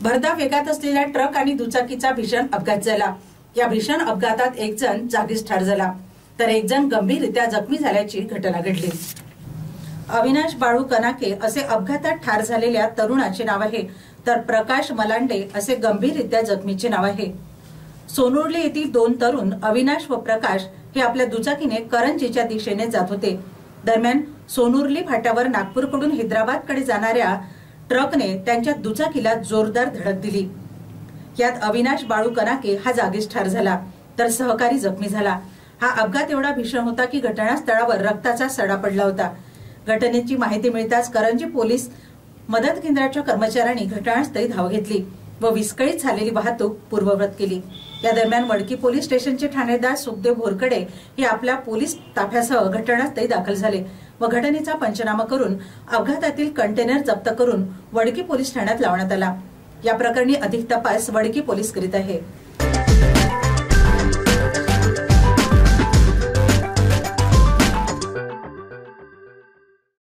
भरधाव वेगात असलेल्या ट्रक आणि दुचाकीचा भीषण अपघात झाला। या भीषण अपघातात एक जण जागीच ठार झाला तर एक जण गंभीररित्या जखमी झाल्याची घटना घडली। अविनाश बाळू कनाके असे अपघातात ठार झालेल्या तरुणाचे नाव आहे, तर प्रकाश मलांडे असे गंभीररित्या जखमीचे नाव आहे। सोनुर्ली येथील दोन तरुण अविनाश व प्रकाश हे आपल्या दुचाकीने करंजीच्या दिशेने जात होते। दरम्यान सोनुर्ली फाट्यावर नागपूरकडून हैदराबादकडे जाणाऱ्या ट्रकने त्यांच्या दुचाकीला जोरदार धडक दिली। यात अविनाश बाळू कनाके हा जागीच ठार झाला तर सहकारी जखमी झाला। हा अपघात एवढा भीषण होता की घटनास्थळावर रक्ताचा सडा पडला होता। घटनेची माहिती मिळताच करंजी पोलीस मदत केंद्राच्या कर्मचाऱ्यांनी घटनास्थळी धाव घेतली व विस्कळीत झालेली वाहतूक पूर्ववत केली। या दरम्यान वडकी पोलीस स्टेशनचे ठाणेदार सुखदेव भोरकडे हे आपल्या पोलीस ताफ्यासह घटनास्थळी दाखल झाले व घटनेचा पंचनामा करून अपघातातील कंटेनर जप्त करून वडकी पोलीस ठाण्यात लावण्यात आला। या प्रकरणी अधिक तपास वडकी पोलीस करीत आहे।